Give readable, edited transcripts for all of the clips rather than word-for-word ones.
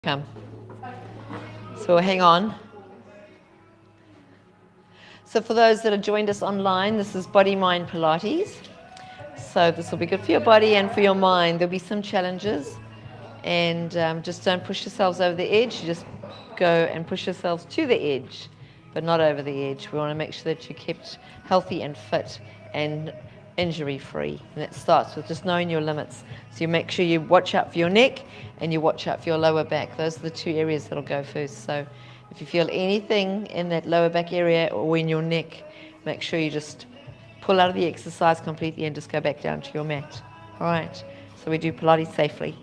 Come. So hang on. So for those that have joined us online, this is Body Mind Pilates. So this will be good for your body and for your mind. There'll be some challenges, and just don't push yourselves over the edge. You just go and push yourselves to the edge, but not over the edge. We want to make sure that you're kept healthy and fit and injury-free. And it starts with just knowing your limits. So you make sure you watch out for your neck and you watch out for your lower back. Those are the two areas that'll go first. So if you feel anything in that lower back area or in your neck, make sure you just pull out of the exercise completely and just go back down to your mat. All right. So we do Pilates safely.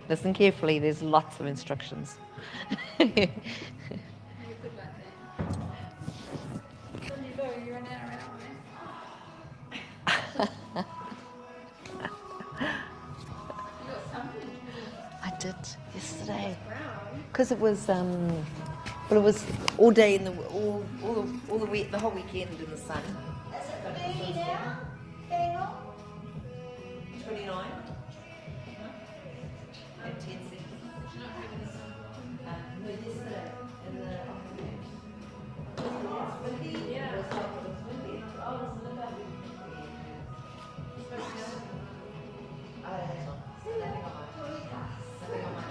Listen carefully. There's lots of instructions. I did yesterday because it was it was all day in the all the week, the whole weekend in the sun. Is it 30 now? Hang on. 29 and 10 seconds. No, yesterday in the afternoon. It's windy. Yeah. It was windy. Oh, it's a little bit. Oh, that's on. Nothing on mine. Nothing on mine.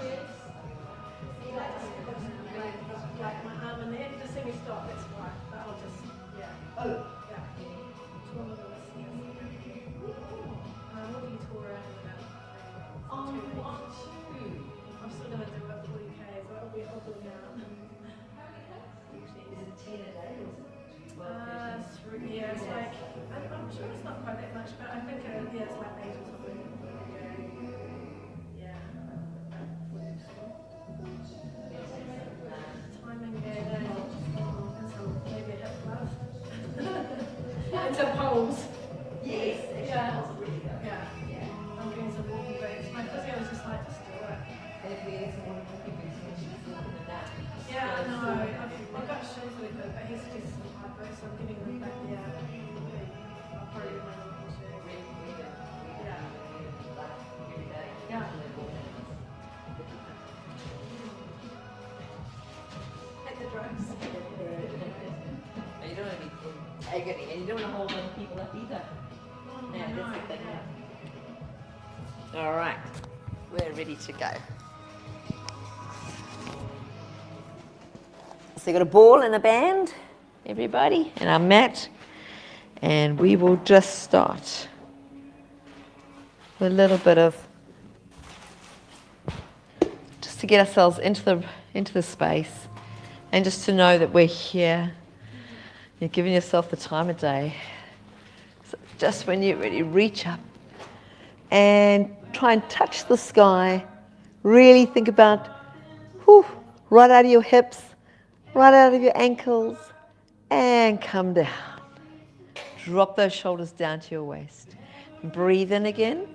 Like my arm and the head, just see me stop, that's right. But I'll just, yeah. Oh. Yeah. Torn a little, yes. What do you tore out in about 2 weeks? I'm still going to do it 40K, so it'll be ugly now. Is it 10 a day or is it 12? Yeah, it's like, I'm sure it's not quite that much, but I think yeah, it's like 8 or something. Yeah. Timing, yeah, and some maybe a hip glove. And some poles. Yes, Yeah. actually, really good. Yeah. I'm doing some walking boots. My physio was just like, just do it. And if we had someone walking with you, she's walking in that. Yeah, I know. I've got shoes really good, but he's just some high boots, so I'm getting them back. Yeah. I'll probably get my walking shoes. Yeah. Yeah. Hit the drugs. You don't want to be agony, and you don't want to hold other people up either. I Yeah, know, that's the thing. yeah. All right, we're ready to go. So you got a ball and a band, everybody, and our mat, and we will just start with a little bit of, just to get ourselves into the space, and just to know that we're here. You're giving yourself the time of day. So just when you're ready, reach up and try and touch the sky. Really think about, right out of your hips, right out of your ankles, and come down. Drop those shoulders down to your waist. Breathe in again.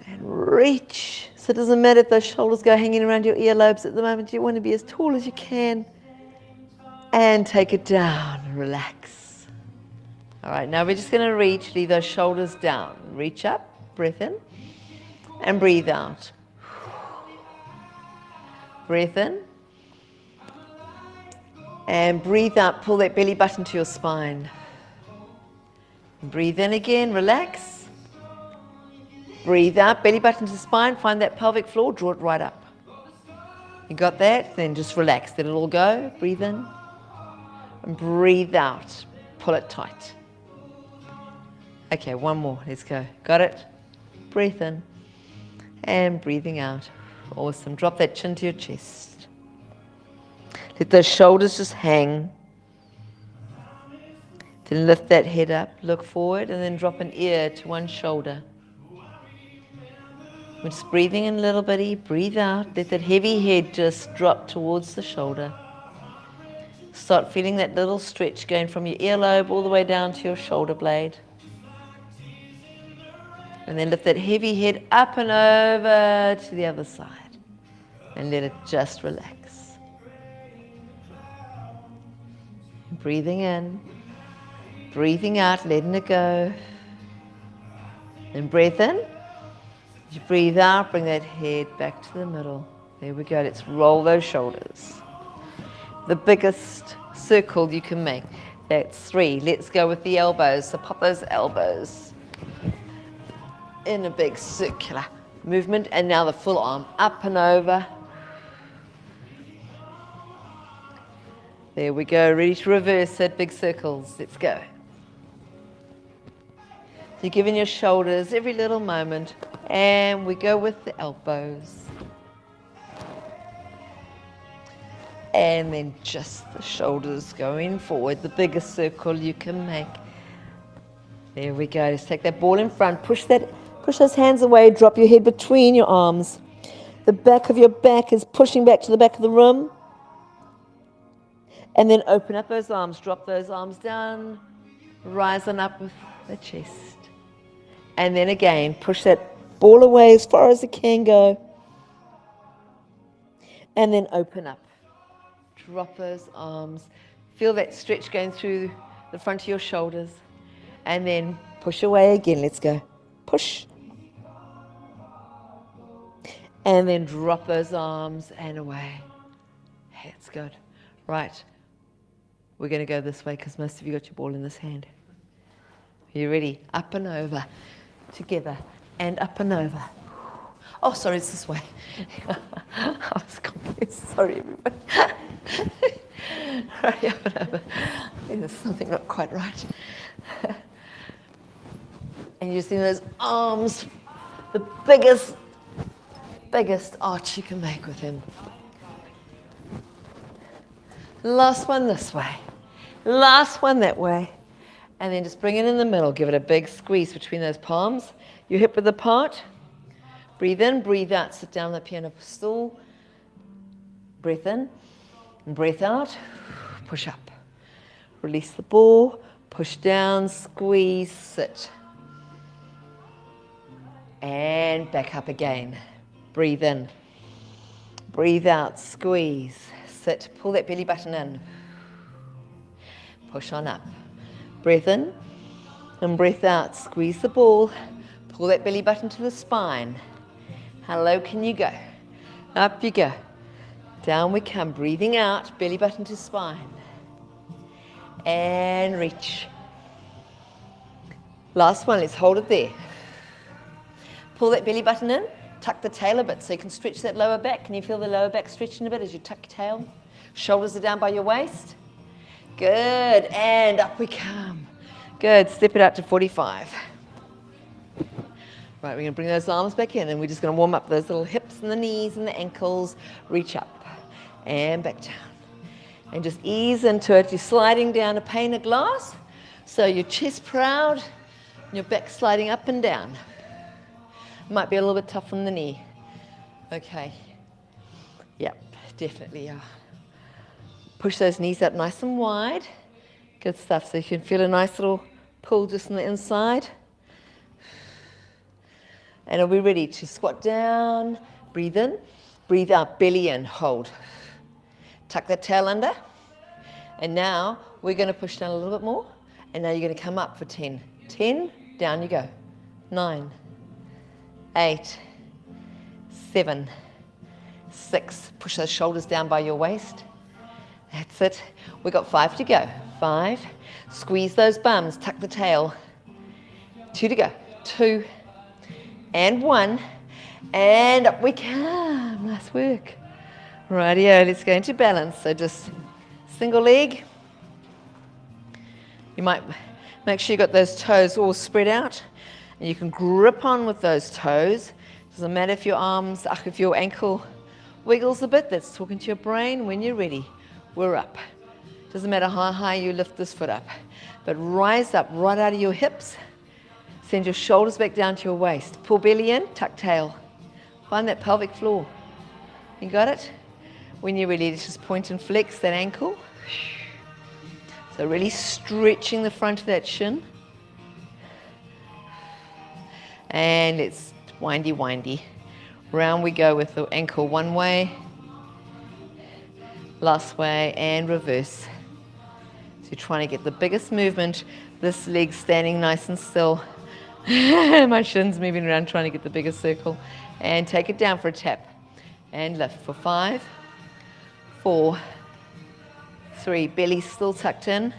And reach. So it doesn't matter if those shoulders go hanging around your earlobes at the moment. You want to be as tall as you can. And take it down, relax. All right, now we're just going to reach, leave those shoulders down. Reach up, breath in, and breathe out. Breath in, and breathe out, pull that belly button to your spine. Breathe in again, relax. Breathe out, belly button to spine, find that pelvic floor, draw it right up. You got that? Then just relax, let it all go, breathe in. And breathe out. Pull it tight. Okay, one more. Let's go. Got it? Breathe in. And breathing out. Awesome. Drop that chin to your chest. Let those shoulders just hang. Then lift that head up. Look forward and then drop an ear to one shoulder. We're just breathing in a little bitty. Breathe out. Let that heavy head just drop towards the shoulder. Start feeling that little stretch going from your earlobe all the way down to your shoulder blade. And then lift that heavy head up and over to the other side. And let it just relax. Breathing in. Breathing out, letting it go. Then breath in. As you breathe out, bring that head back to the middle. There we go. Let's roll those shoulders. The biggest circle you can make. That's 3. Let's go with the elbows. So pop those elbows in a big circular movement. And now the full arm up and over. There we go. Ready to reverse it. Big circles. Let's go. You're giving your shoulders every little moment. And we go with the elbows. And then just the shoulders going forward, the biggest circle you can make. There we go. Just take that ball in front, push those hands away, drop your head between your arms. The back of your back is pushing back to the back of the room. And then open up those arms, drop those arms down, rise on up with the chest. And then again, push that ball away as far as it can go. And then open up. Drop those arms. Feel that stretch going through the front of your shoulders. And then push away again. Let's go. Push. And then drop those arms and away. That's good. Right. We're going to go this way because most of you got your ball in this hand. Are you ready? Up and over. Together. And up and over. Oh, sorry, it's this way. I was confused. Sorry, everybody. Right, up and over. There's something not quite right. And you see those arms, the biggest arch you can make with him. Last one this way. Last one that way. And then just bring it in the middle. Give it a big squeeze between those palms. Your hip width apart. Breathe in, breathe out. Sit down on the piano stool. Breath in and breath out. Push up. Release the ball. Push down, squeeze, sit. And back up again. Breathe in. Breathe out, squeeze, sit. Pull that belly button in. Push on up. Breath in and breath out. Squeeze the ball. Pull that belly button to the spine. How low can you go? Up you go. Down we come. Breathing out. Belly button to spine. And reach. Last one. Let's hold it there. Pull that belly button in. Tuck the tail a bit so you can stretch that lower back. Can you feel the lower back stretching a bit as you tuck your tail? Shoulders are down by your waist. Good. And up we come. Good. Step it out to 45. Right, we're going to bring those arms back in and we're just going to warm up those little hips and the knees and the ankles. Reach up and back down. And just ease into it. You're sliding down a pane of glass. So your chest proud and your back sliding up and down. Might be a little bit tough on the knee. Okay. Yep, definitely. Push those knees up nice and wide. Good stuff. So you can feel a nice little pull just on the inside. And are we ready to squat down? Breathe in. Breathe out. Belly in. Hold. Tuck that tail under. And now we're going to push down a little bit more. And now you're going to come up for 10. 10. Down you go. 9. 8, 7, 6. Push those shoulders down by your waist. That's it. We've got 5 to go. 5. Squeeze those bums. Tuck the tail. 2 to go. 2 and 1. And up we come. Nice work. Rightio. Let's go into balance. So just single leg. You might make sure you got those toes all spread out. And you can grip on with those toes. Doesn't matter if your arms, if your ankle wiggles a bit, that's talking to your brain. When you're ready, we're up. Doesn't matter how high you lift this foot up. But rise up right out of your hips. Send your shoulders back down to your waist. Pull belly in, tuck tail. Find that pelvic floor. You got it? When you're ready, just point and flex that ankle. So really stretching the front of that shin. And it's windy, windy. Round we go with the ankle one way, last way, and reverse. So you're trying to get the biggest movement. This leg standing nice and still. My shin's moving around trying to get the bigger circle. And take it down for a tap. And lift for 5, 4, 3. Belly still tucked in.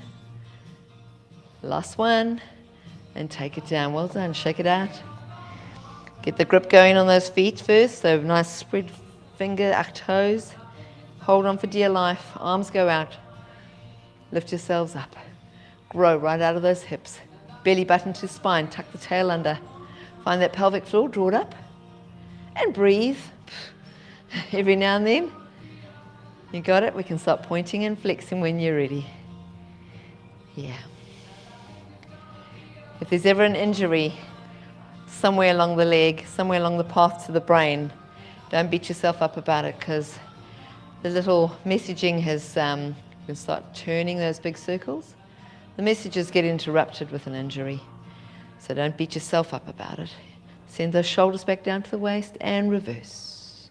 Last one. And take it down. Well done. Shake it out. Get the grip going on those feet first. So nice spread finger, toes. Hold on for dear life. Arms go out. Lift yourselves up. Grow right out of those hips. Belly button to spine. Tuck the tail under. Find that pelvic floor. Draw it up. And breathe. Every now and then. You got it? We can start pointing and flexing when you're ready. Yeah. If there's ever an injury somewhere along the leg, somewhere along the path to the brain, don't beat yourself up about it, because the little messaging has, you can start turning those big circles. The messages get interrupted with an injury. So don't beat yourself up about it. Send those shoulders back down to the waist and reverse.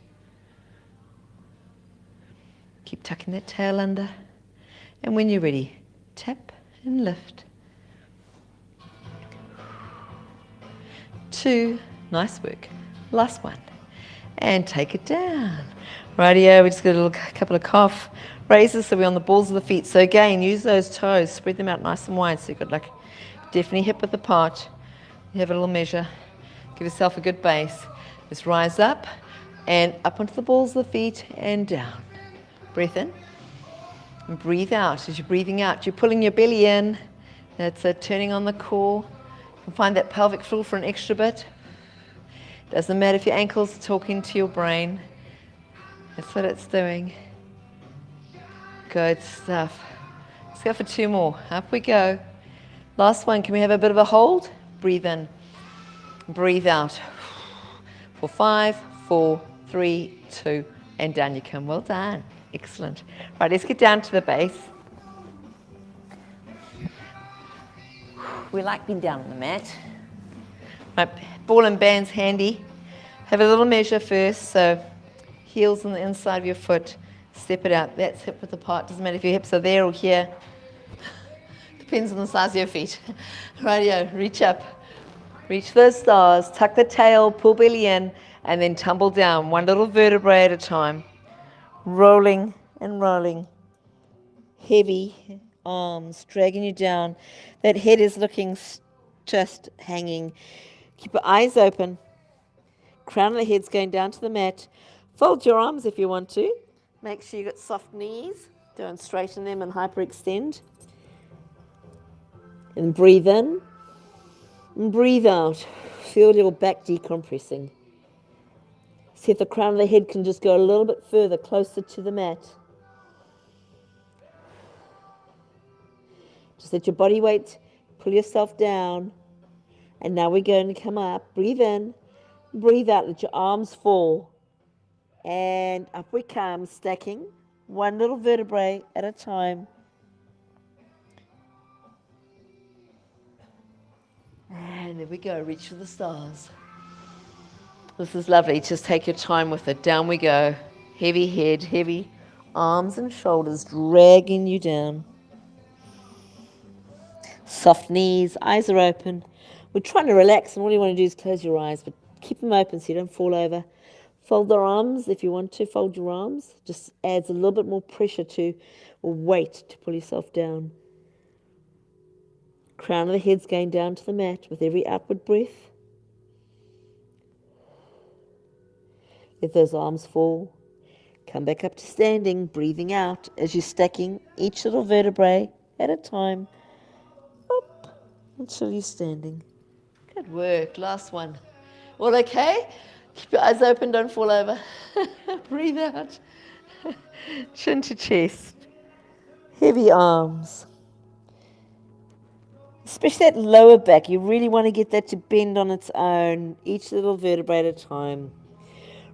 Keep tucking that tail under. And when you're ready, tap and lift. 2, nice work. Last one. And take it down. Rightio, we just got a couple of calf raises, so we're on the balls of the feet. So again, use those toes, spread them out nice and wide, so you've got like definitely hip width apart. You have a little measure. Give yourself a good base. Just rise up and up onto the balls of the feet and down. Breath in and breathe out. As you're breathing out, you're pulling your belly in. That's turning on the core. You can find that pelvic floor for an extra bit. Doesn't matter if your ankles are talking to your brain. That's what it's doing. Good stuff. Let's go for 2 more. Up we go. Last one. Can we have a bit of a hold? Breathe in. Breathe out. For 5, 4, 3, 2, and down you come. Well done. Excellent. Right, let's get down to the base. We like being down on the mat. Right, ball and band's handy. Have a little measure first. So heels on the inside of your foot. Step it out. That's hip width apart. Doesn't matter if your hips are there or here. Depends on the size of your feet. Rightio, reach up. Reach those stars. Tuck the tail, pull belly in, and then tumble down. One little vertebrae at a time. Rolling and rolling. Heavy arms dragging you down. That head is looking just hanging. Keep your eyes open. Crown of the head's going down to the mat. Fold your arms if you want to. Make sure you've got soft knees. Don't straighten them and hyperextend. And breathe in. And breathe out. Feel your back decompressing. See if the crown of the head can just go a little bit further, closer to the mat. Just let your body weight pull yourself down. And now we're going to come up. Breathe in. Breathe out. Let your arms fall. And up we come, stacking. One little vertebrae at a time. And there we go. Reach for the stars. This is lovely. Just take your time with it. Down we go. Heavy head, heavy arms and shoulders dragging you down. Soft knees, eyes are open. We're trying to relax, and all you want to do is close your eyes, but keep them open so you don't fall over. Fold the arms if you want to. Fold your arms. Just adds a little bit more pressure to, or weight to pull yourself down. Crown of the head's going down to the mat with every outward breath. Let those arms fall. Come back up to standing, breathing out as you're stacking each little vertebrae at a time. Up until you're standing. Good work. Last one. All okay? Keep your eyes open, don't fall over. Breathe out. Chin to chest. Heavy arms. Especially that lower back. You really want to get that to bend on its own, each little vertebrae at a time.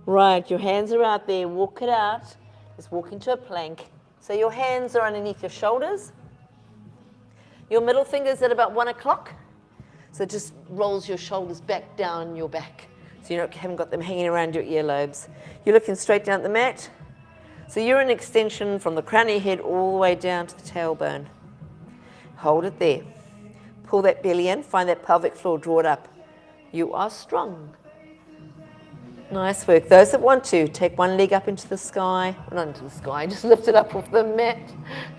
Right, your hands are out there. Walk it out. Just walk into a plank. So your hands are underneath your shoulders. Your middle finger's at about 1 o'clock. So it just rolls your shoulders back down your back. So you haven't got them hanging around your earlobes. You're looking straight down at the mat. So you're an extension from the crown of your head all the way down to the tailbone. Hold it there. Pull that belly in. Find that pelvic floor. Draw it up. You are strong. Nice work. Those that want to, take one leg up into the sky. Not into the sky, just lift it up off the mat.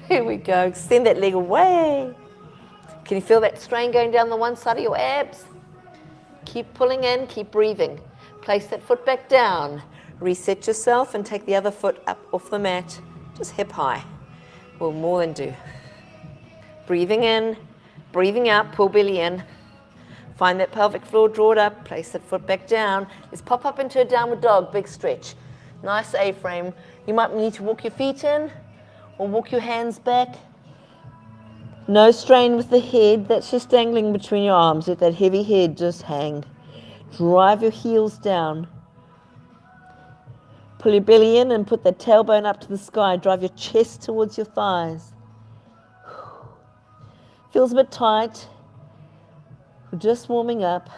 Here we go. Extend that leg away. Can you feel that strain going down the one side of your abs? Keep pulling in, keep breathing. Place that foot back down. Reset yourself and take the other foot up off the mat. Just hip high. Will more than do. Breathing in, breathing out, pull belly in. Find that pelvic floor, draw it up, place that foot back down. Let's pop up into a downward dog, big stretch. Nice A-frame. You might need to walk your feet in or walk your hands back. No strain with the head, that's just dangling between your arms. Let that heavy head just hang. Drive your heels down. Pull your belly in and put that tailbone up to the sky. Drive your chest towards your thighs. Feels a bit tight. We're just warming up.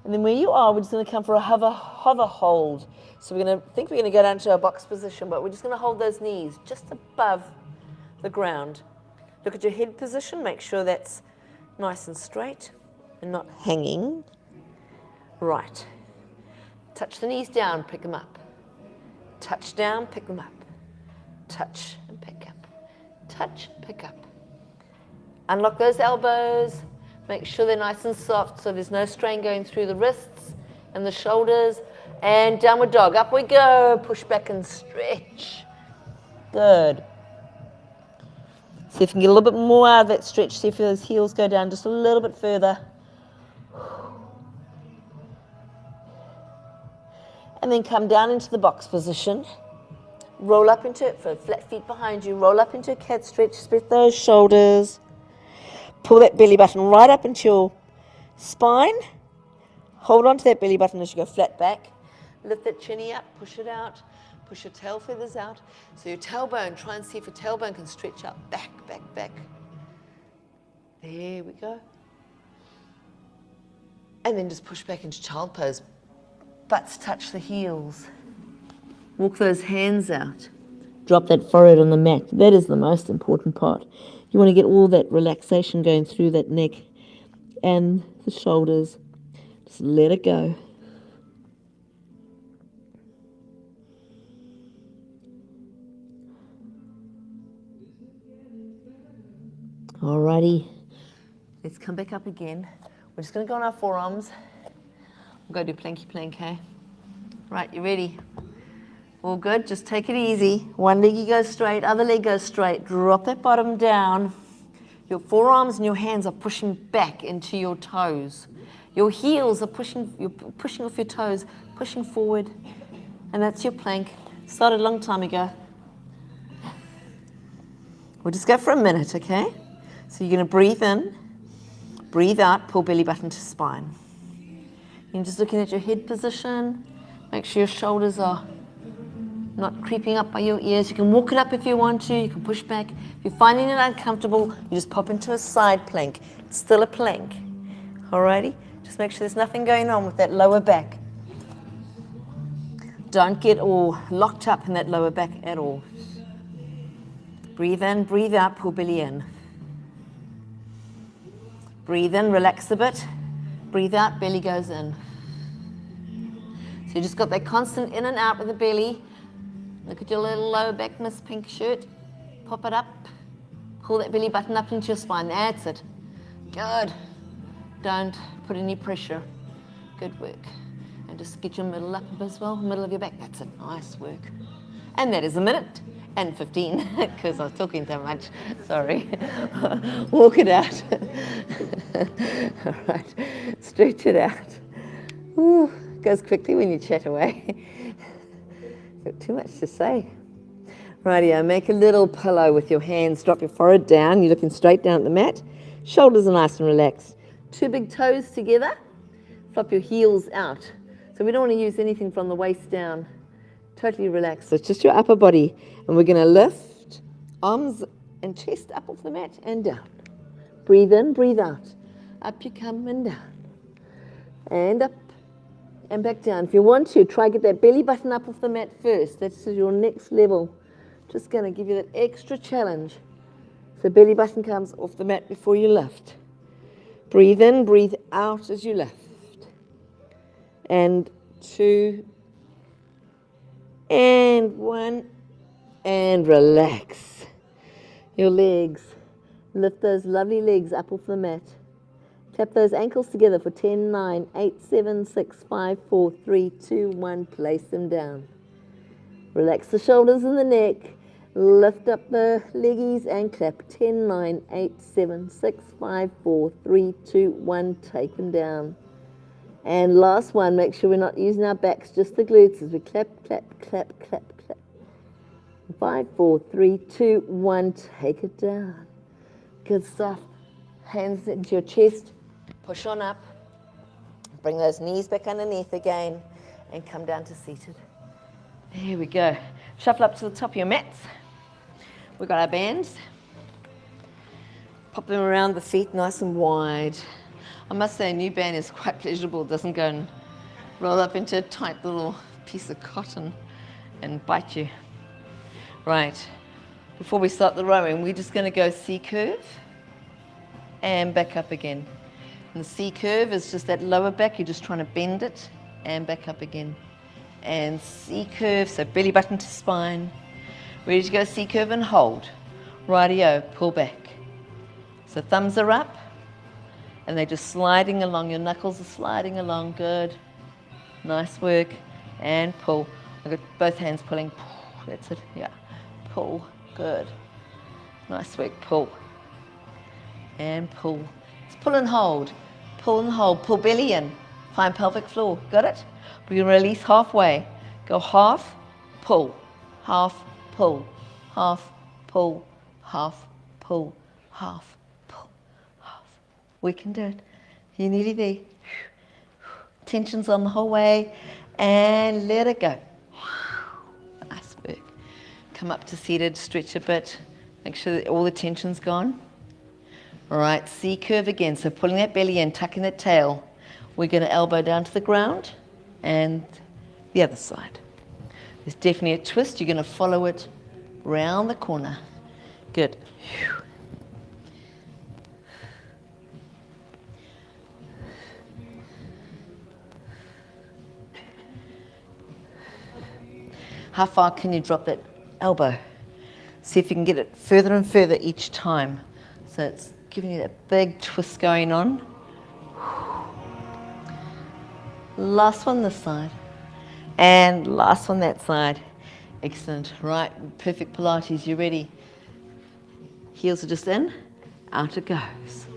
And then where you are, we're just going to come for a hover hold. So we're going to go down to our box position, but we're just going to hold those knees just above the ground. Look at your head position. Make sure that's nice and straight and not hanging. Right. Touch the knees down, pick them up. Touch down, pick them up. Touch and pick up. Touch, pick up. Unlock those elbows. Make sure they're nice and soft so there's no strain going through the wrists and the shoulders. And downward dog. Up we go. Push back and stretch. Good. See if you can get a little bit more out of that stretch. See if those heels go down just a little bit further. And then come down into the box position. Roll up into it, flat feet behind you. Roll up into a cat stretch. Spread those shoulders. Pull that belly button right up into your spine. Hold on to that belly button as you go flat back. Lift that chinny up, push it out. Push your tail feathers out. So your tailbone, try and see if your tailbone can stretch out. Back, back, back. There we go. And then just push back into child pose. Butts touch the heels. Walk those hands out. Drop that forehead on the mat. That is the most important part. You want to get all that relaxation going through that neck and the shoulders. Just let it go. Alrighty. Let's come back up again. We're just going to go on our forearms. We'll go do planky plank, hey? Right, you ready? All good, just take it easy. One leg you go straight, other leg goes straight. Drop that bottom down. Your forearms and your hands are pushing back into your toes. Your heels are pushing, you're pushing off your toes, pushing forward. And that's your plank. Started a long time ago. We'll just go for a minute, okay? So you're going to breathe in, breathe out, pull belly button to spine. You're just looking at your head position. Make sure your shoulders are not creeping up by your ears. You can walk it up if you want to. You can push back. If you're finding it uncomfortable, you just pop into a side plank. It's still a plank. Alrighty? Just make sure there's nothing going on with that lower back. Don't get all locked up in that lower back at all. Breathe in, breathe out, pull belly in. Breathe in, relax a bit. Breathe out, belly goes in. So you just got that constant in and out with the belly. Look at your little lower back, Miss Pink shirt. Pop it up. Pull that belly button up into your spine. That's it. Good. Don't put any pressure. Good work. And just get your middle up as well, middle of your back. That's it. Nice work. And that is a minute and 15, because I was talking so much. Sorry. Walk it out. All right. Stretch it out. Ooh, goes quickly when you chat away. Got too much to say. Rightio, make a little pillow with your hands. Drop your forehead down. You're looking straight down at the mat. Shoulders are nice and relaxed. Two big toes together. Flop your heels out. So we don't want to use anything from the waist down. Totally relaxed. So it's just your upper body. And we're going to lift arms and chest up off the mat and down. Breathe in, breathe out. Up you come and down. And up and back down. If you want to, try get that belly button up off the mat first. That's your next level. Just going to give you that extra challenge. So belly button comes off the mat before you lift. Breathe in, breathe out as you lift. And 2, and 1, and relax your legs. Lift those lovely legs up off the mat. Tap those ankles together for 10, 9, 8, 7, 6, 5, 4, 3, 2, 1. Place them down. Relax the shoulders and the neck. Lift up the leggies and clap. 10, 9, 8, 7, 6, 5, 4, 3, 2, 1. Take them down. And last one, make sure we're not using our backs, just the glutes as we clap, clap, clap, clap, clap. 5, 4, 3, 2, 1. Take it down. Good stuff. Hands into your chest. Push on up. Bring those knees back underneath again and come down to seated. There we go. Shuffle up to the top of your mats. We've got our bands. Pop them around the feet nice and wide. I must say a new band is quite pleasurable. It doesn't go and roll up into a tight little piece of cotton and bite you. Right. Before we start the rowing, we're just going to go C-curve and back up again. And the C-curve is just that lower back. You're just trying to bend it and back up again. And C-curve, so belly button to spine. Ready to go C-curve and hold. Rightio, pull back. So thumbs are up and they're just sliding along. Your knuckles are sliding along. Good. Nice work. And pull. I've got both hands pulling. That's it. Yeah. Pull. Good. Nice work. Pull. And pull. It's pull and hold. Pull and hold. Pull belly in. Find pelvic floor. Got it? We're going to release halfway. Go half, pull, half, pull, half, pull, half, pull, half, pull, half. We can do it. You're nearly there. Tension's on the whole way. And let it go. Nice work. Come up to seated, stretch a bit. Make sure that all the tension's gone. All right, C-curve again. So pulling that belly in, tucking that tail. We're going to elbow down to the ground. And the other side. There's definitely a twist. You're going to follow it round the corner. Good. How far can you drop that elbow? See if you can get it further and further each time. So it's giving you that big twist going on. Last one this side. And last one that side. Excellent. Right, perfect Pilates. You ready? Heels are just in. Out it goes.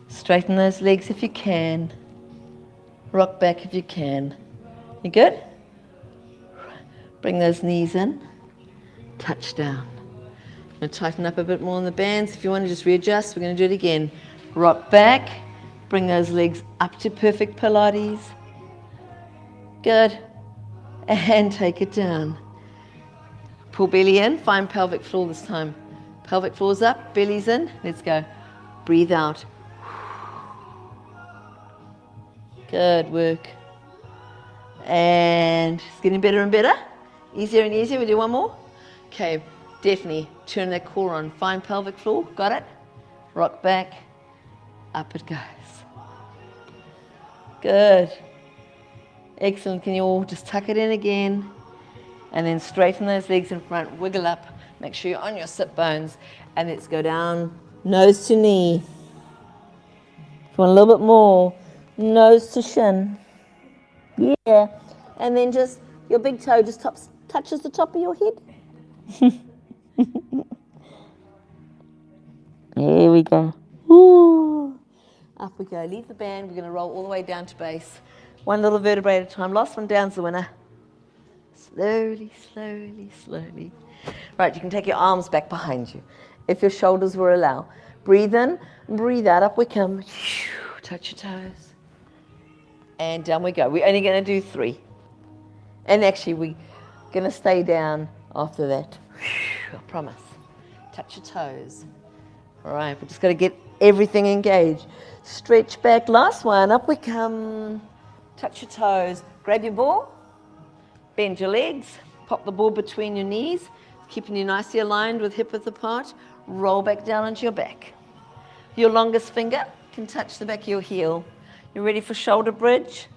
Straighten those legs if you can. Rock back if you can. You good? Bring those knees in. Touch down. I'm going to tighten up a bit more on the bands. If you want to just readjust, we're going to do it again. Rock back. Bring those legs up to perfect Pilates. Good. And take it down. Pull belly in. Find pelvic floor this time. Pelvic floor's up. Belly's in. Let's go. Breathe out. Good work. And it's getting better and better. Easier and easier. We'll do one more. Okay. Definitely turn that core on. Find pelvic floor. Got it? Rock back. Up it goes. Good. Excellent. Can you all just tuck it in again? And then straighten those legs in front. Wiggle up. Make sure you're on your sit bones. And let's go down nose to knee. If you want a little bit more, nose to shin. Yeah. And then just your big toe just touches the top of your head. There we go. Woo. Up we go. Leave the band. We're going to roll all the way down to base. One little vertebrae at a time. Last one down's the winner. Slowly, slowly, slowly. Right, you can take your arms back behind you if your shoulders will allow. Breathe in, breathe out. Up we come. Touch your toes. And down we go. We're only going to do 3. And actually, we're going to stay down after that. I promise. Touch your toes. All right, we're just got to get everything engaged. Stretch back. Last one. Up we come. Touch your toes. Grab your ball. Bend your legs. Pop the ball between your knees, keeping you nicely aligned with hip width apart. Roll back down onto your back. Your longest finger can touch the back of your heel. You ready for shoulder bridge?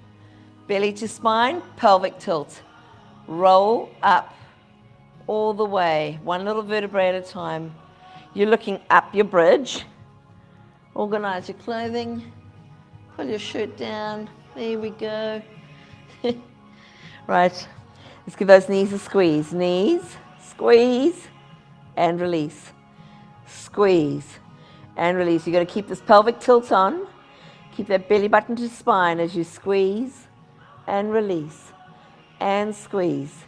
Belly to spine, pelvic tilt. Roll up all the way, one little vertebrae at a time. You're looking up your bridge. Organize your clothing. Pull your shirt down. There we go. Right. Let's give those knees a squeeze. Knees, squeeze, and release. Squeeze and release. You've got to keep this pelvic tilt on. Keep that belly button to spine as you squeeze and release. And squeeze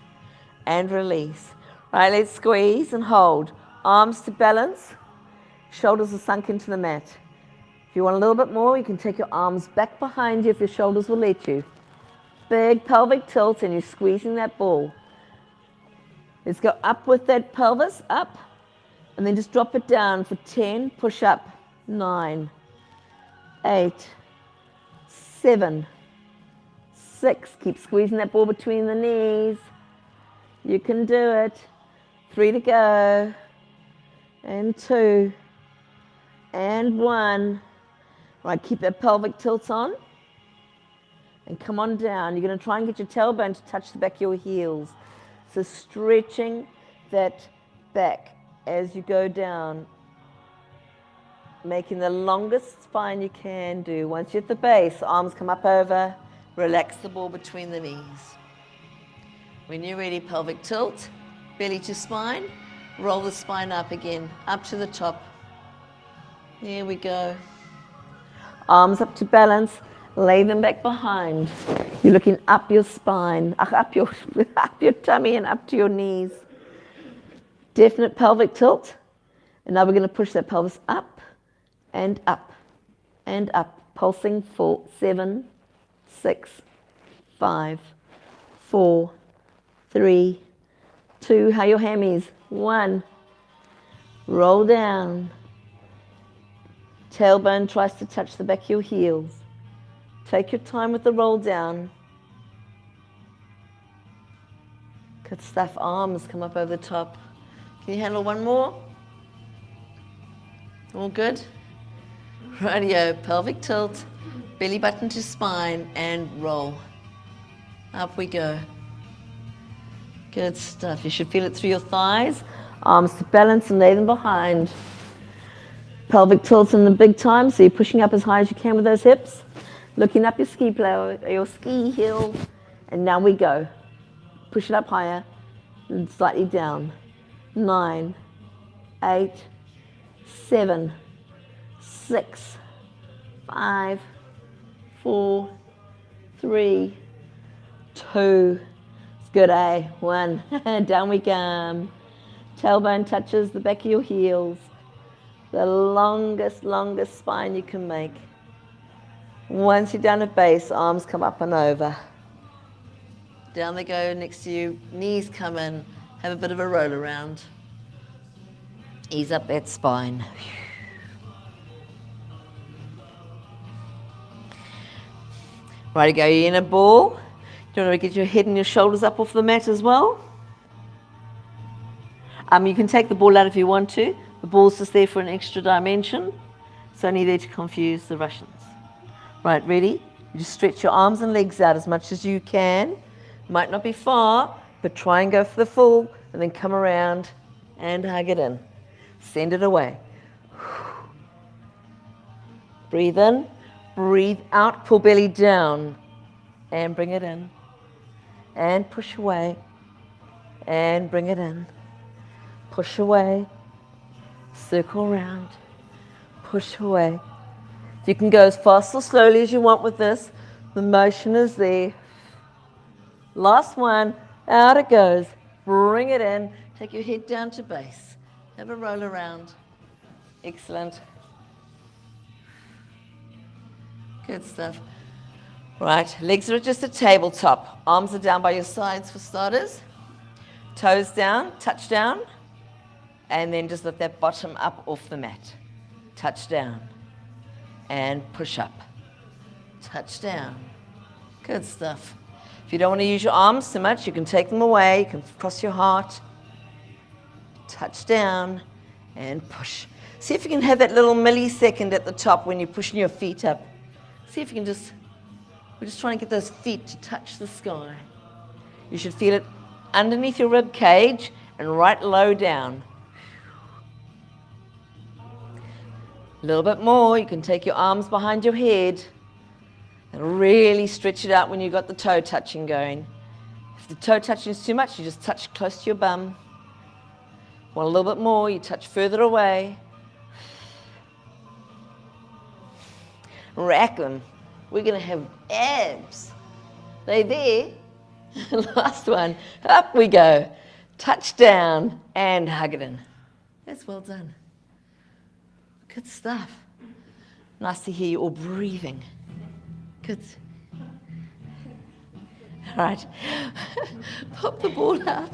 and release. Right, let's squeeze and hold. Arms to balance. Shoulders are sunk into the mat. If you want a little bit more, you can take your arms back behind you if your shoulders will let you. Big pelvic tilt and you're squeezing that ball. Let's go up with that pelvis, up, and then just drop it down for 10, push up, 9, 8, 7, 6, keep squeezing that ball between the knees. You can do it. 3 to go, and 2, and 1. Right, keep that pelvic tilt on. And come on down. You're going to try and get your tailbone to touch the back of your heels. So stretching that back as you go down. Making the longest spine you can do. Once you're at the base, arms come up over. Relax the ball between the knees. When you're ready, pelvic tilt. Belly to spine. Roll the spine up again. Up to the top. There we go. Arms up to balance. Lay them back behind. You're looking up your spine, up your tummy and up to your knees. Definite pelvic tilt. And now we're going to push that pelvis up and up and up. Pulsing for 7, 6, 5, 4, 3, 2. How are your hammies? 1. Roll down. Tailbone tries to touch the back of your heels. Take your time with the roll down. Good stuff. Arms come up over the top. Can you handle one more? All good? Rightio. Pelvic tilt, belly button to spine, and roll. Up we go. Good stuff. You should feel it through your thighs. Arms to balance and lay them behind. Pelvic tilts in the big time, so you're pushing up as high as you can with those hips. Looking up your ski heel, and now we go. Push it up higher, and slightly down. 9, 8, 7, 6, 5, 4, 3, 2. It's good, eh? 1. Down we come. Tailbone touches the back of your heels. The longest spine you can make. Once you're down at base, arms come up and over. Down they go next to you, knees come in, have a bit of a roll around. Ease up that spine. Right to go, you're in a ball. You want to get your head and your shoulders up off the mat as well. You can take the ball out if you want to. The ball's just there for an extra dimension. It's only there to confuse the Russians. Right, ready? You just stretch your arms and legs out as much as you can. Might not be far, but try and go for the full, and then come around and hug it in. Send it away. Breathe in, breathe out, pull belly down, and bring it in. And push away, and bring it in. Push away, circle around, push away. You can go as fast or slowly as you want with this. The motion is there. Last one, out it goes. Bring it in. Take your head down to base. Have a roll around. Excellent. Good stuff. Right, legs are just a tabletop. Arms are down by your sides for starters. Toes down, touch down. And then just lift that bottom up off the mat. Touch down. And push up. Touch down. Good stuff. If you don't want to use your arms too much, you can take them away. You can cross your heart. Touch down and push. See if you can have that little millisecond at the top when you're pushing your feet up. See if you can just, we're just trying to get those feet to touch the sky. You should feel it underneath your rib cage and right low down. A little bit more. You can take your arms behind your head and really stretch it out when you've got the toe touching going. If the toe touching is too much, you just touch close to your bum. Want a little bit more, you touch further away. Rack them. We're going to have abs. They there. Last one. Up we go. Touch down and hug it in. That's well done. Good stuff. Nice to hear you all breathing. Good. All right. Pop the ball out.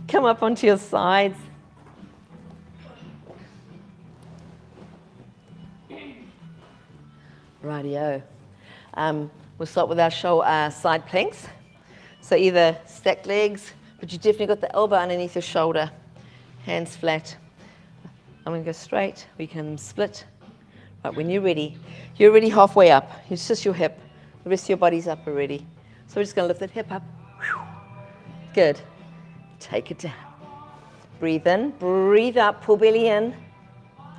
Come up onto your sides. Rightio. We'll start with our side planks. So either stacked legs, but you definitely got the elbow underneath your shoulder, hands flat. I'm going to go straight. We can split. Right, when you're already halfway up. It's just your hip. The rest of your body's up already. So we're just going to lift that hip up. Good. Take it down. Breathe in, breathe out, pull belly in.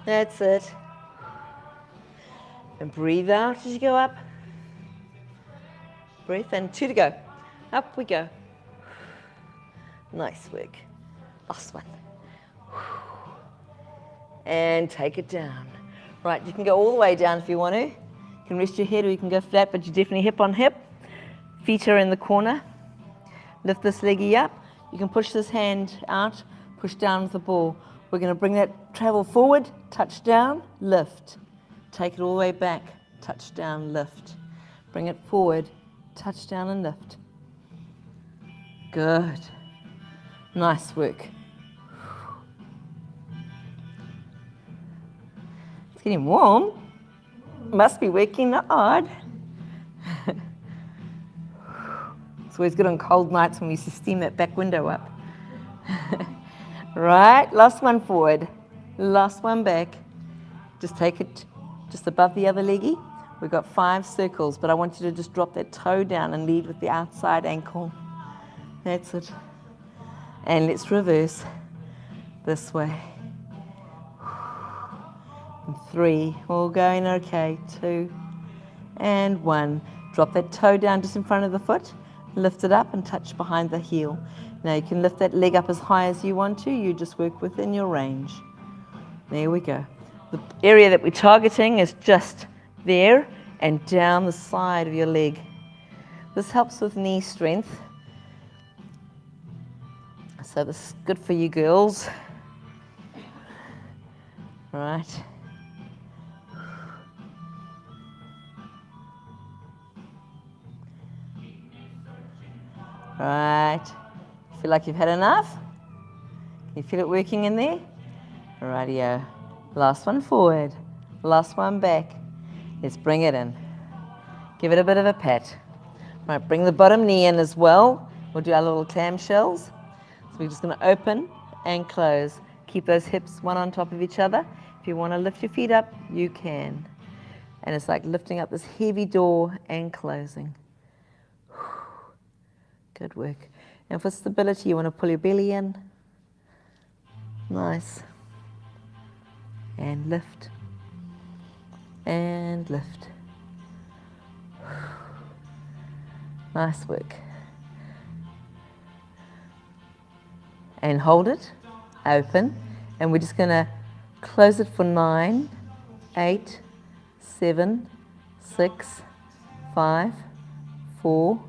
That's it. And breathe out as you go up. Breath in, 2 to go. Up we go. Nice work. Last one. And take it down. Right, you can go all the way down if you want to. You can rest your head or you can go flat, but you definitely hip on hip. Feet are in the corner. Lift this leggy up. You can push this hand out, push down with the ball. We're going to bring that travel forward, touch down, lift. Take it all the way back, touch down, lift. Bring it forward, touch down and lift. Good. Nice work. It's getting warm. Must be working hard. It's always good on cold nights when we used to steam that back window up. Right, last one forward. Last one back. Just take it just above the other leggy. We've got 5 circles, but I want you to just drop that toe down and lead with the outside ankle. That's it. And let's reverse this way. And 3, all going okay. 2 and 1. Drop that toe down just in front of the foot. Lift it up and touch behind the heel. Now you can lift that leg up as high as you want to. You just work within your range. There we go. The area that we're targeting is just there and down the side of your leg. This helps with knee strength. So this is good for you girls. Right. Right. Feel like you've had enough? Can you feel it working in there? Rightio. Last one forward. Last one back. Let's bring it in. Give it a bit of a pat. Right, bring the bottom knee in as well. We'll do our little clamshells. So we're just going to open and close. Keep those hips one on top of each other. If you want to lift your feet up, you can. And it's like lifting up this heavy door and closing. Good work. And for stability, you want to pull your belly in. Nice. And lift. And lift. Nice work. And hold it. Open. And we're just going to close it for 9, 8, 7, 6, 5, 4,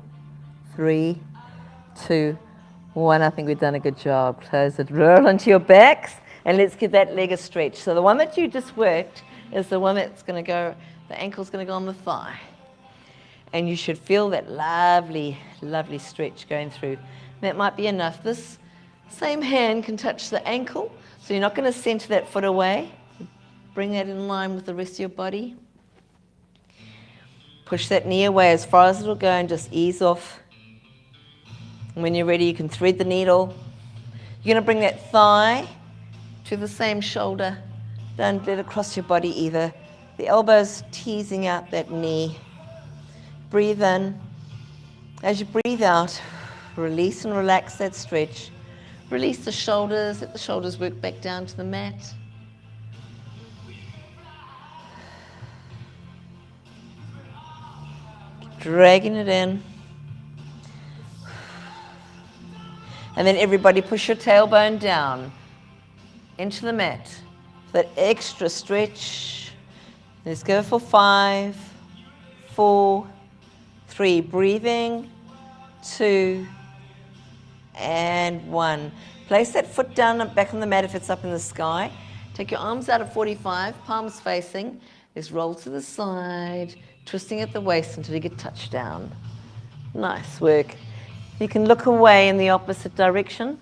3, 2, 1. I think we've done a good job. Close it. Roll onto your backs. And let's give that leg a stretch. So the one that you just worked is the one that's going to go, the ankle's going to go on the thigh. And you should feel that lovely, lovely stretch going through. That might be enough. This same hand can touch the ankle. So you're not going to center that foot away. Bring that in line with the rest of your body. Push that knee away as far as it'll go and just ease off. And when you're ready, you can thread the needle. You're going to bring that thigh to the same shoulder Don't let it cross your body either. The elbows teasing out that knee. Breathe in. As you breathe out, release and relax that stretch. Release the shoulders, let the shoulders work back down to the mat. Keep dragging it in. And then everybody push your tailbone down into the mat. That extra stretch. Let's go for 5, 4, 3. Breathing. 2 and 1. Place that foot down and back on the mat if it's up in the sky. Take your arms out at 45, palms facing. Let's roll to the side, twisting at the waist until you get touched down. Nice work. You can look away in the opposite direction.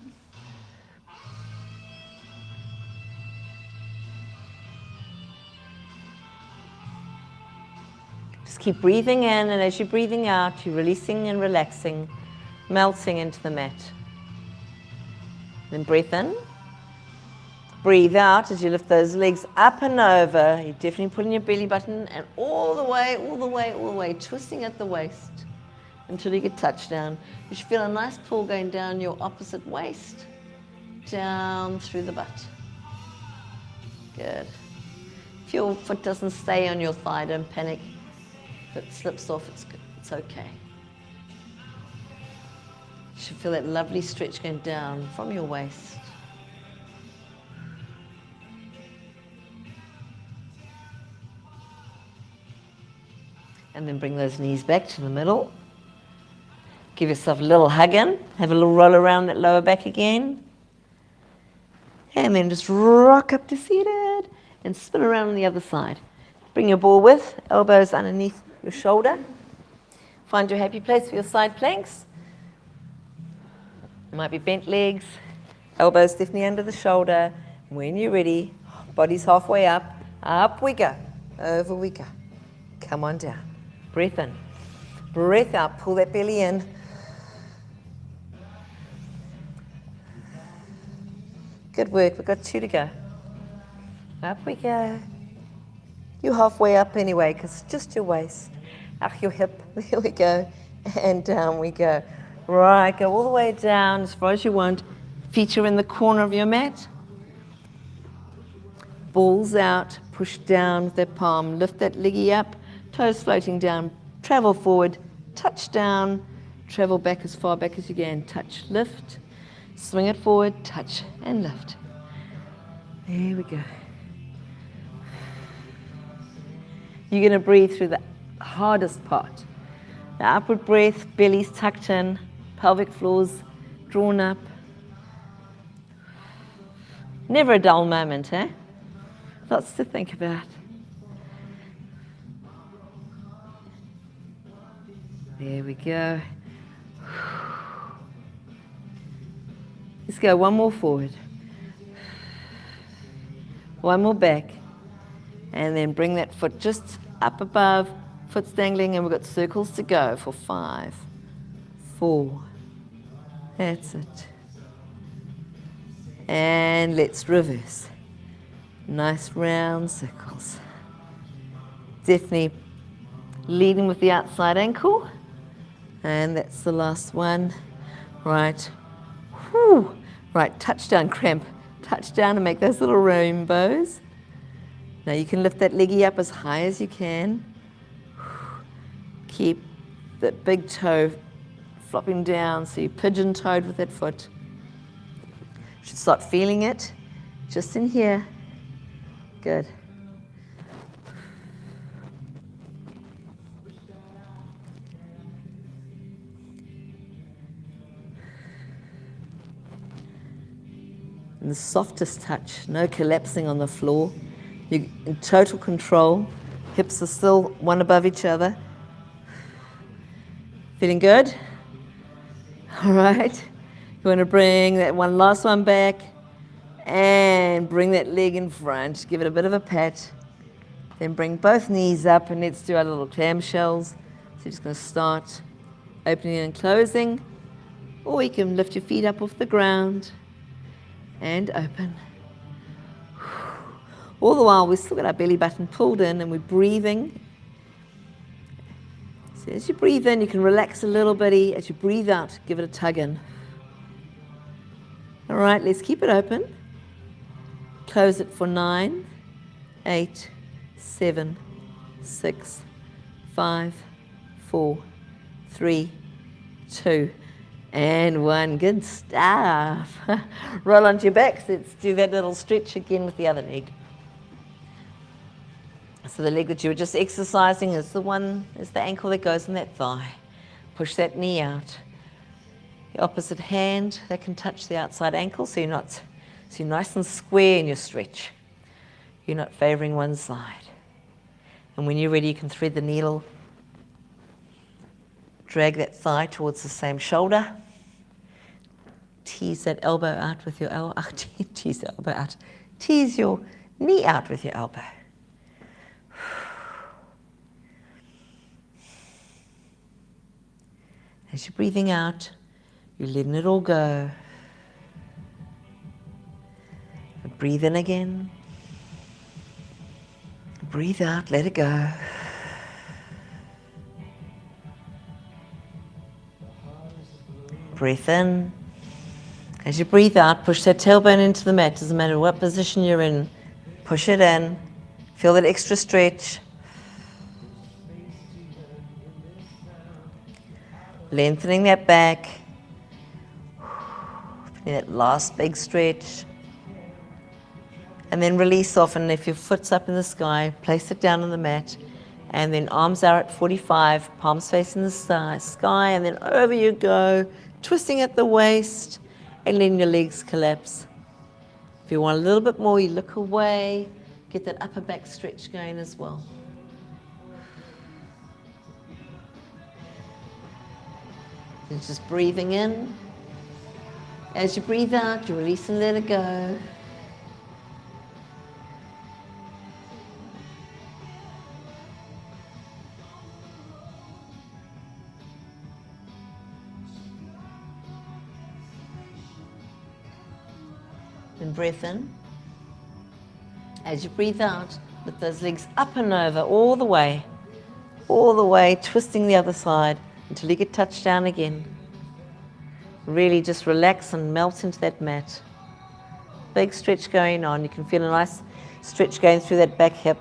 Just keep breathing in, and as you're breathing out, you're releasing and relaxing, melting into the mat. Then breathe in. Breathe out as you lift those legs up and over. You're definitely pulling your belly button and all the way, twisting at the waist until you get touched down. You should feel a nice pull going down your opposite waist, down through the butt. Good. If your foot doesn't stay on your thigh, don't panic. If it slips off, it's good. It's okay. You should feel that lovely stretch going down from your waist. And then bring those knees back to the middle. Give yourself a little hug in. Have a little roll around that lower back again. And then just rock up to seated and spin around on the other side. Bring your ball width, elbows underneath your shoulder. Find your happy place for your side planks. It might be bent legs, elbows definitely under the shoulder. When you're ready, body's halfway up we go, over we go. Come on down. Breath in, breath out, pull that belly in. Good work, we've got 2 to go. Up we go. You're halfway up anyway, because it's just your waist. Up your hip, here we go, and down we go. Right, go all the way down as far as you want. Feet are in the corner of your mat. Balls out, push down with that palm, lift that leggy up, toes floating down, travel forward, touch down, travel back as far back as you can, touch, lift, swing it forward, touch, and lift. There we go. You're going to breathe through the hardest part. The upward breath, belly's tucked in, pelvic floors drawn up. Never a dull moment, eh? Lots to think about. There we go. Let's go one more forward. One more back. And then bring that foot just up above, foot's dangling, and we've got circles to go for 5, 4. That's it. And let's reverse. Nice round circles. Definitely leading with the outside ankle. And that's the last one. Right. Whew. Right, touchdown cramp. Touch down and make those little rainbows. Now you can lift that leggy up as high as you can. Keep that big toe flopping down so you're pigeon-toed with that foot. You should start feeling it just in here. Good. And the softest touch, no collapsing on the floor. You're in total control. Hips are still one above each other. Feeling good? All right. You want to bring that one last one back and bring that leg in front. Give it a bit of a pat. Then bring both knees up and let's do our little clamshells. So you're just going to start opening and closing. Or you can lift your feet up off the ground and open. All the while, we've still got our belly button pulled in and we're breathing. So as you breathe in, you can relax a little bit. As you breathe out, give it a tug in. All right, let's keep it open. Close it for 9, 8, 7, 6, 5, 4, 3, 2, and 1. Good stuff. Roll onto your backs. Let's do that little stretch again with the other leg. So the leg that you were just exercising is the ankle that goes in that thigh. Push that knee out. The opposite hand that can touch the outside ankle, so you're nice and square in your stretch. You're not favoring one side. And when you're ready, you can thread the needle. Drag that thigh towards the same shoulder. Tease that elbow out with your elbow. Tease the elbow out. Tease your knee out with your elbow. As you're breathing out, you're letting it all go. Breathe in again. Breathe out, let it go. Breathe in. As you breathe out, push that tailbone into the mat. Doesn't matter what position you're in. Push it in. Feel that extra stretch. Lengthening that back. That last big stretch. And then release off, and if your foot's up in the sky, place it down on the mat. And then arms are at 45, palms facing the sky, and then over you go, twisting at the waist, and letting your legs collapse. If you want a little bit more, you look away, get that upper back stretch going as well. And just breathing in. As you breathe out, you release and let it go. And breath in. As you breathe out, lift those legs up and over all the way, twisting the other side until you get touched down again. Really just relax and melt into that mat. Big stretch going on. You can feel a nice stretch going through that back hip,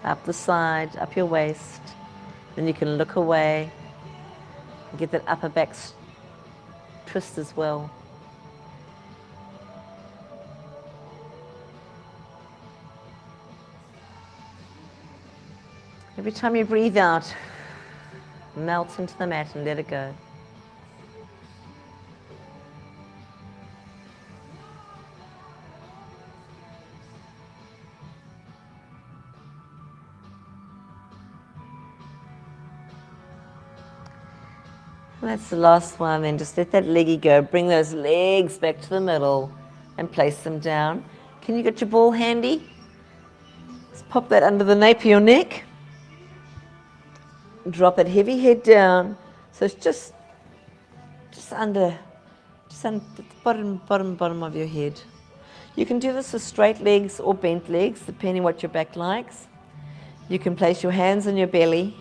up the side, up your waist. Then you can look away and get that upper back twist as well. Every time you breathe out, melt into the mat and let it go. And that's the last one. Then just let that leggy go. Bring those legs back to the middle and place them down. Can you get your ball handy? Just pop that under the nape of your neck. Drop that heavy head down, so it's just under the bottom of your head. You can do this with straight legs or bent legs, depending what your back likes. You can place your hands on your belly.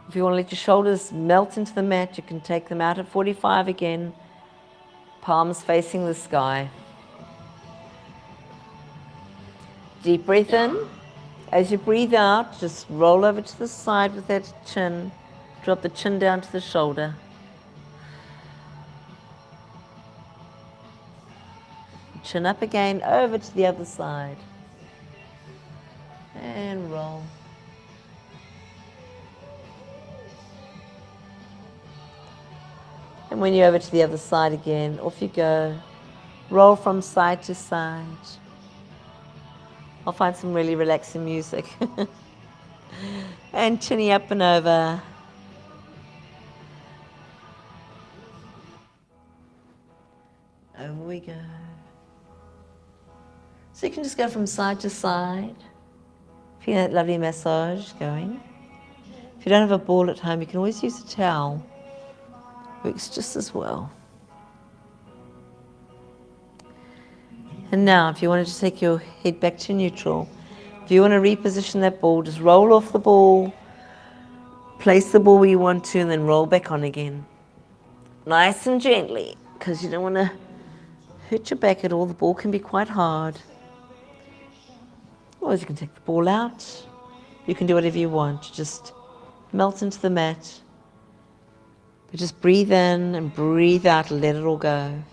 If you want to let your shoulders melt into the mat, you can take them out at 45 again, palms facing the sky. Deep breath in. As you breathe out, just roll over to the side with that chin. Drop the chin down to the shoulder. Chin up again, over to the other side. And roll. And when you're over to the other side again, off you go. Roll from side to side. I'll find some really relaxing music. And chinny up and over. Over we go. So you can just go from side to side. Feel that lovely massage going. If you don't have a ball at home, you can always use a towel. Works just as well. And now, if you wanted to take your head back to neutral, if you want to reposition that ball, just roll off the ball, place the ball where you want to, and then roll back on again. Nice and gently, because you don't want to hurt your back at all. The ball can be quite hard. Or you can take the ball out. You can do whatever you want. Just melt into the mat. But just breathe in and breathe out and let it all go.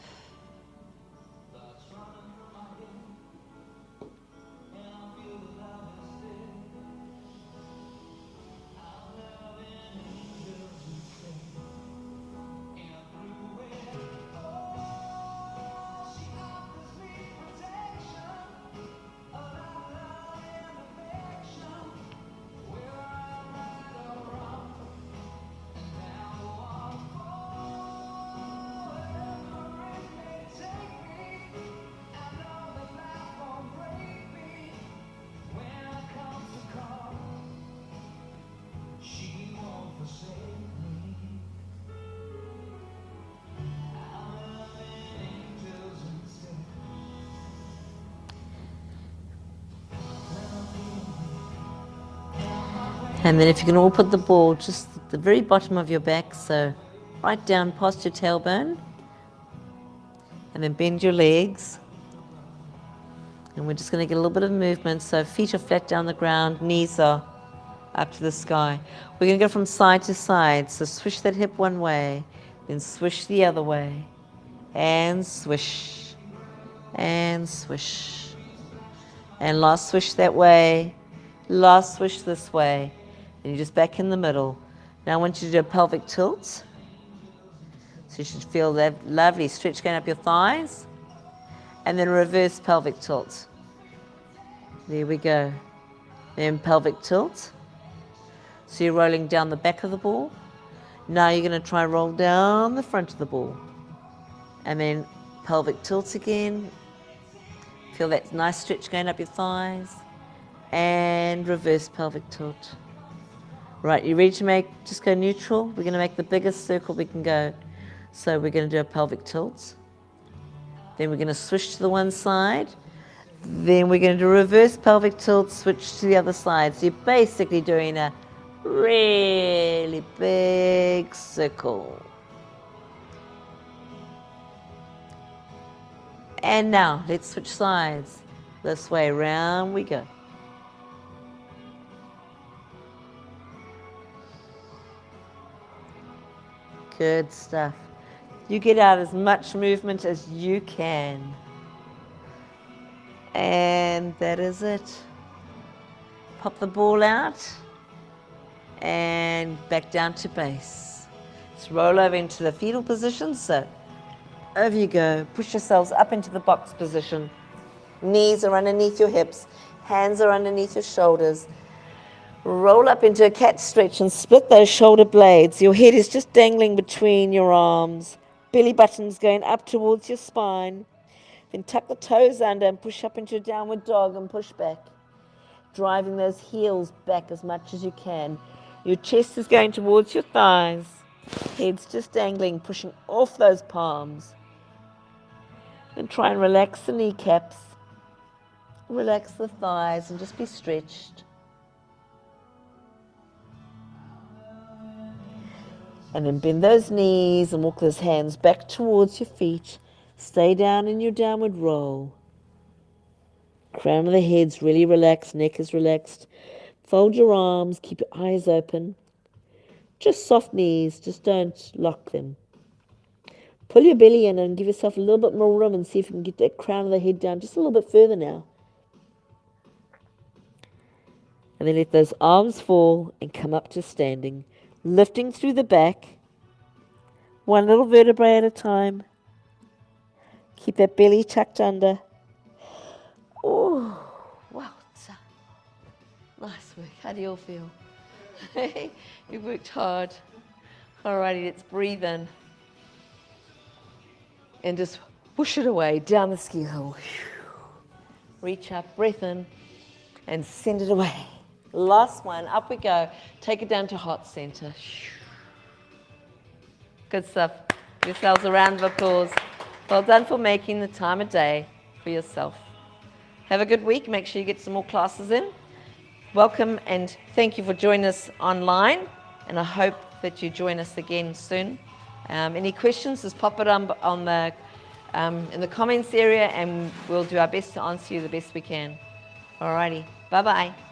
And then if you can all put the ball just at the very bottom of your back, so right down past your tailbone, and then bend your legs. And we're just going to get a little bit of movement, so feet are flat down the ground, knees are up to the sky. We're going to go from side to side, so swish that hip one way, then swish the other way, and swish, and swish. And last swish that way, last swish this way. And you're just back in the middle. Now I want you to do a pelvic tilt. So you should feel that lovely stretch going up your thighs. And then reverse pelvic tilt. There we go. Then pelvic tilt. So you're rolling down the back of the ball. Now you're going to try roll down the front of the ball. And then pelvic tilt again. Feel that nice stretch going up your thighs. And reverse pelvic tilt. Right, you ready to just go neutral? We're going to make the biggest circle we can go. So we're going to do a pelvic tilt. Then we're going to switch to the one side. Then we're going to do reverse pelvic tilt, switch to the other side. So you're basically doing a really big circle. And now, let's switch sides. This way, round we go. Good stuff. You get out as much movement as you can. And that is it. Pop the ball out and back down to base. Just roll over into the fetal position. So over you go. Push yourselves up into the box position. Knees are underneath your hips. Hands are underneath your shoulders. Roll up into a cat stretch and split those shoulder blades. Your head is just dangling between your arms. Belly button's going up towards your spine. Then tuck the toes under and push up into a downward dog and push back. Driving those heels back as much as you can. Your chest is going towards your thighs. Head's just dangling, pushing off those palms. Then try and relax the kneecaps. Relax the thighs and just be stretched. And then bend those knees and walk those hands back towards your feet. Stay down in your downward roll. Crown of the head's really relaxed, neck is relaxed. Fold your arms, keep your eyes open. Just soft knees, just don't lock them. Pull your belly in and give yourself a little bit more room and see if you can get that crown of the head down just a little bit further now. And then let those arms fall and come up to standing. Lifting through the back, one little vertebrae at a time. Keep that belly tucked under. Oh, wow. Nice work. How do you all feel? You worked hard. Alrighty, let's breathe in. And just whoosh it away down the ski hill. Reach up, breath in, and send it away. Last one, up we go. Take it down to heart center. Good stuff. Give yourselves a round of applause. Well done for making the time of day. for yourself. Have a good week. Make sure you get some more classes in. Welcome and thank you for joining us online. And I hope that you join us again soon. Any questions, just pop it on the in the comments area, and we'll do our best to answer you the best we can. Alrighty, bye-bye.